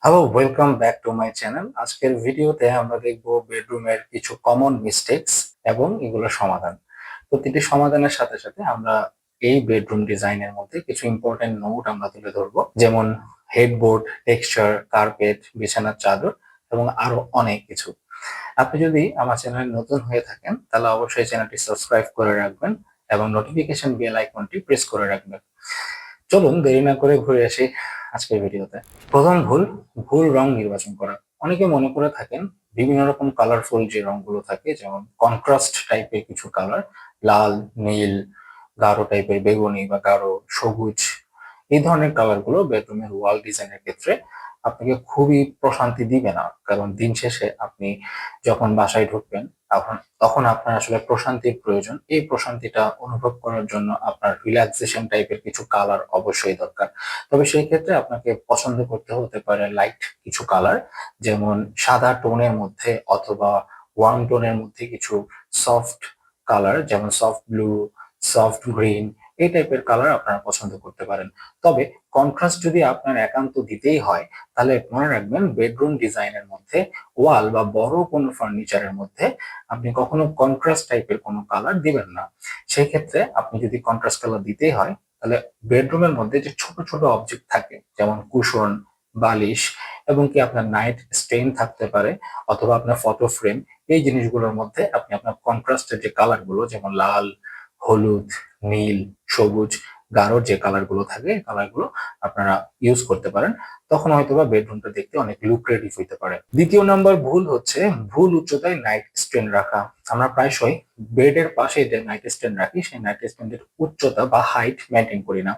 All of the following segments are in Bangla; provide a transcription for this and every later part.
Hello, welcome back to my channel. আজকের ভিডিওতে আমরা দেখব বেডরুমের কিছু কমন মিস্টেকস এবং এগুলোর সমাধান। প্রতিটি সমাধানের সাথে সাথে আমরা এই বেডরুম ডিজাইনের মধ্যে কিছু ইম্পর্টেন্ট নোট আমরা তুলে ধরবো, যেমন হেডবোর্ড, টেক্সচার, কার্পেট, বিছানার চাদর এবং আরো অনেক কিছু। আপনি যদি আমার চ্যানেলে নতুন হয়ে থাকেন তাহলে অবশ্যই চ্যানেলটি সাবস্ক্রাইব করে রাখবেন এবং নোটিফিকেশন বেল আইকনটি প্রেস করে রাখবেন। চলুন দেরি না করে ঘুরে আসি আজকের ভিডিওতে। প্রথম ভুল, ভুল রং নির্বাচন করা। অনেকে মনে করে থাকেন বিভিন্ন রকম কালারফুল যে রংগুলো থাকে, যেমন কন্ট্রাস্ট টাইপের কিছু কালার, লাল, নীল, গাঢ় টাইপের বেগুনি বা গাঢ় সবুজ, এই ধরনের কালারগুলো বেডরুমের ওয়াল ডিজাইনের ক্ষেত্রে আপনাকে খুবই প্রশান্তি দিবে না। কারণ দিন শেষে আপনি যখন বাসায় ঢুকবেন তখন তখন আপনার আসলে প্রশান্তির প্রয়োজন। এই প্রশান্তিটা অনুভব করার জন্য আপনার রিল্যাক্সেশন টাইপের কিছু কালার অবশ্যই দরকার। তবে সেই ক্ষেত্রে আপনাকে পছন্দ করতে হতে পারে লাইট কিছু কালার, যেমন সাদা টোনের মধ্যে অথবা ওয়ার্ম টোনের মধ্যে কিছু সফট কালার, যেমন সফট ব্লু, সফট গ্রিন, এই টাইপের কালার আপনারা পছন্দ করতে পারেন। তবে কন্ট্রাস্ট যদি আপনার একান্ত দিতেই হয় তাহলে মনে রাখবেন বেডরুম ডিজাইনের মধ্যে ওয়াল বা বড় কোনো ফার্নিচারের মধ্যে আপনি কখনো কন্ট্রাস্ট টাইপের কোনো কালার দিবেন না। সেই ক্ষেত্রে আপনি যদি কন্ট্রাস্ট কালার দিতেই হয় তাহলে বেডরুমের মধ্যে যে ছোট ছোট অবজেক্ট থাকে, যেমন কুশন, বালিশ এবং কি আপনার নাইট স্টেইন থাকতে পারে অথবা আপনার ফটো ফ্রেম, এই জিনিসগুলোর মধ্যে আপনি আপনার কন্ট্রাস্টের যে কালার গুলো, যেমন লাল, হলুদ, নীল, সবুজ, গাঢ় যে কালার গুলো থাকে কালার গুলো আপনারা ইউজ করতে পারেন। তখন হয়তোবা বেডরুমটা দেখতে অনেক লুক্রেটিভ হইতে পারে। দ্বিতীয় নাম্বার ভুল হচ্ছে ভুল উচ্চতায় নাইট স্ট্যান্ড রাখা। আমরা প্রায়শই বেডের পাশে যে নাইট স্ট্যান্ড রাখি সেই নাইট স্ট্যান্ডের উচ্চতা বা হাইট মেনটেন করি না।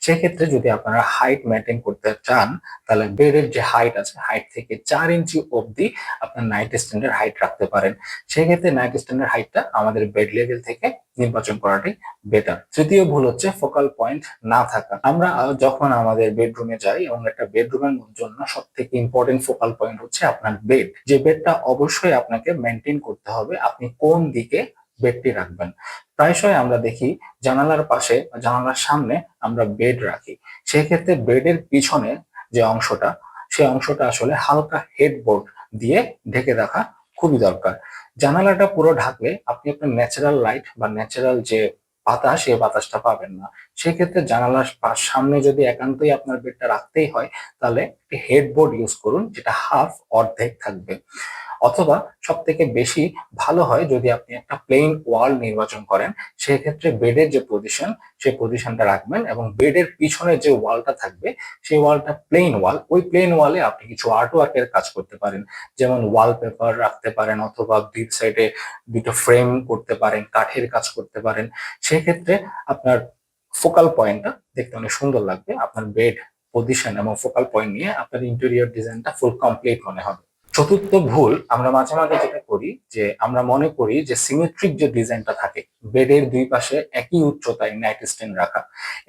সেক্ষেত্রে যদি আপনারা হাইট মেনটেন করতে চান তাহলে বেডের যে হাইট আছে হাইট থেকে 4 ইঞ্চি অবধি আপনার নাইট স্ট্যান্ডের হাইট রাখতে পারেন। সেক্ষেত্রে নাইট স্ট্যান্ডের হাইটটা আমাদের বেড লেভেল থেকে নির্বাচন করাটাই বেটার। তৃতীয় ভুল হচ্ছে ফোকাল পয়েন্ট না থাকা। আমরা যখন আমাদের বেডরুমে যাই এবং একটা বেডরুমের জন্য সব থেকে ইম্পর্টেন্ট ফোকাল পয়েন্ট হচ্ছে আপনার বেড। যে বেডটা অবশ্যই আপনাকে মেনটেন করতে হবে আপনি কোন দিকে বেডটি রাখবেন। প্রায়শই আমরা দেখি জানালার পাশে বা জানালার সামনে আমরা বেড রাখি। সেক্ষেত্রে বেডের পিছনে যে অংশটা, সেই অংশটা আসলে হালকা হেডবোর্ড দিয়ে ঢেকে রাখা খুবই দরকার। জানালাটা পুরো ঢাকলে আপনি আপনার ন্যাচারাল লাইট বা ন্যাচারাল যে বাতাস, সেই বাতাসটা পাবেন না। সেক্ষেত্রে জানালার সামনে যদি একান্তই আপনার বেডটা রাখতেই হয় তাহলে একটি হেডবোর্ড ইউজ করুন, যেটা অর্ধেক থাকবে। অথবা সব থেকে বেশি ভালো হয় যদি আপনি একটা প্লেন ওয়াল নির্বাচন করেন। সেক্ষেত্রে বেডের যে পজিশন, সেই পজিশনটা রাখবেন এবং বেডের পিছনে যে ওয়ালটা থাকবে সেই ওয়ালটা প্লেন ওয়াল। ওই প্লেন ওয়ালে আপনি কিছু আর্ট ওয়ার্কের কাজ করতে পারেন, যেমন ওয়ালপেপার রাখতে পারেন অথবা দুই সাইডে দুটো ফ্রেম করতে পারেন, কাঠের কাজ করতে পারেন। সেক্ষেত্রে আপনার ফোকাল পয়েন্টটা দেখতে অনেক সুন্দর লাগবে। আপনার বেড পজিশন এবং ফোকাল পয়েন্ট নিয়ে আপনার ইন্টেরিয়র ডিজাইনটা ফুল কমপ্লিট মনে হবে। চতুর্থ ভুল আমরা মাঝে মাঝে যেটা করি যে আমরা মনে করি যে সিমেট্রিক যে ডিজাইনটা থাকে, বেডের দুই পাশে একই উচ্চতায় নাইট স্ট্যান্ড রাখা,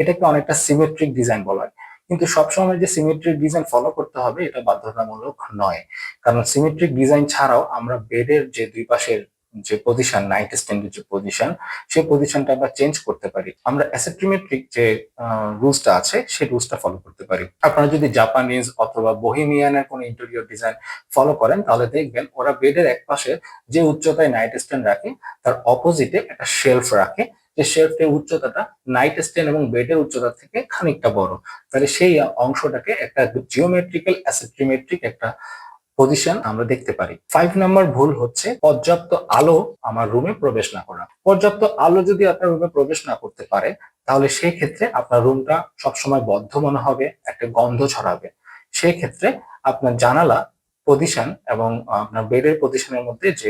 এটাকে অনেকটা সিমেট্রিক ডিজাইন বলা হয়। কিন্তু সবসময় যে সিমেট্রিক ডিজাইন ফলো করতে হবে এটা বাধ্যতামূলক নয়। কারণ সিমেট্রিক ডিজাইন ছাড়াও আমরা বেডের যে দুই পাশের যে পজিশন, নাইট স্ট্যান্ডের যে পজিশন, সেই পজিশনটা আমরা চেঞ্জ করতে পারি। আমরা অ্যাসিমেট্রিক যে রুলসটা আছে সেই রুলসটা ফলো করতে পারি। আপনারা যদি জাপানিজ অথবা বোহেমিয়ানের কোনো ইন্টেরিয়র ডিজাইন ফলো করেন তাহলে দেখবেন ওরা বেডের এক পাশে যে উচ্চতায় নাইট স্ট্যান্ড রাখে তার অপোজিটে একটা শেলফ রাখে, যে শেলফের উচ্চতাটা নাইট স্ট্যান্ড এবং বেডের উচ্চতা থেকে খানিকটা বড়। তাহলে সেই অংশটাকে একটা জিওমেট্রিক্যাল অ্যাসিমেট্রিক একটা পজিশন আমরা দেখতে পারি। 5 নাম্বার ভুল হচ্ছে পর্যাপ্ত আলো আমার রুমে প্রবেশ না করা। পর্যাপ্ত আলো যদি আপনার রুমে প্রবেশ না করতে পারে তাহলে সেই ক্ষেত্রে আপনার রুমটা সবসময় বদ্ধ মনে হবে, একটা গন্ধ ছড়াবে। সেই ক্ষেত্রে আপনার জানালা পজিশন এবং আপনার বেডের পজিশনের মধ্যে যে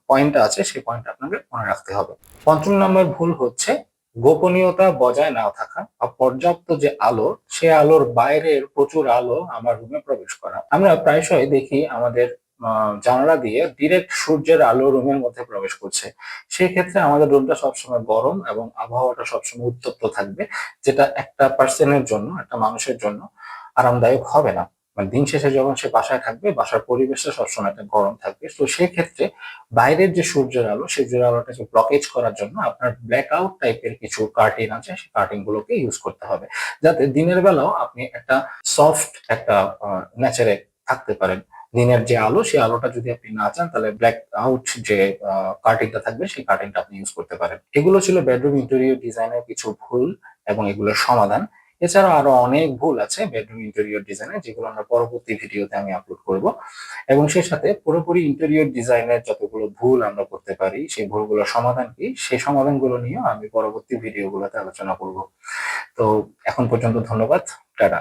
পয়েন্টটা আছে সেই পয়েন্টটা আপনাকে মনে রাখতে হবে। 5ম নাম্বার ভুল হচ্ছে গোপনীয়তা বজায় না থাকা বা পর্যাপ্ত যে আলো, সে আলোর বাইরের প্রচুর আলো আমার রুমে প্রবেশ করা। আমরা প্রায়শই দেখি আমাদের জানালা দিয়ে ডিরেক্ট সূর্যের আলো রুমের মধ্যে প্রবেশ করছে। সেক্ষেত্রে আমাদের রুমটা সবসময় গরম এবং আবহাওয়াটা সবসময় উত্তপ্ত থাকবে, যেটা একটা পার্সনের জন্য, একটা মানুষের জন্য আরামদায়ক হবে না। মানে দিন শেষে যখন সে বাসায় থাকবে বাসার পরিবেশটা সবসময় একটা গরম থাকবে। তো সেক্ষেত্রে বাইরের যে সূর্যের আলো, সূর্যের আলোটাকে ব্লকেজ করার জন্য আপনার ব্ল্যাক আউট টাইপের কিছু কার্টেন আছে, সেই কার্টেন গুলোকে ইউজ করতে হবে, যাতে দিনের বেলাও আপনি একটা সফট একটা ন্যাচারে থাকতে পারেন। দিনের যে আলো সেই আলোটা যদি আপনি না চান তাহলে ব্ল্যাক আউট যে কার্টেনটা থাকবে সেই কার্টেনটা আপনি ইউজ করতে পারেন। এগুলো ছিল বেডরুম ইন্টেরিয়র ডিজাইনের কিছু ভুল এবং এগুলোর সমাধান। এছাড়াও আরো অনেক ভুল আছে বেডরুম ইন্টেরিয়র ডিজাইনে, যেগুলো আমরা পরবর্তী ভিডিওতে আমি আপলোড করব। এবং সেই সাথে পুরোপুরি ইন্টেরিয়র ডিজাইনের যতগুলো ভুল আমরা করতে পারি সেই ভুলগুলোর সমাধান কি সেই সমাধানগুলো নিয়েও আমি পরবর্তী ভিডিওগুলোতে আলোচনা করব। তো এখন পর্যন্ত ধন্যবাদ। টাটা।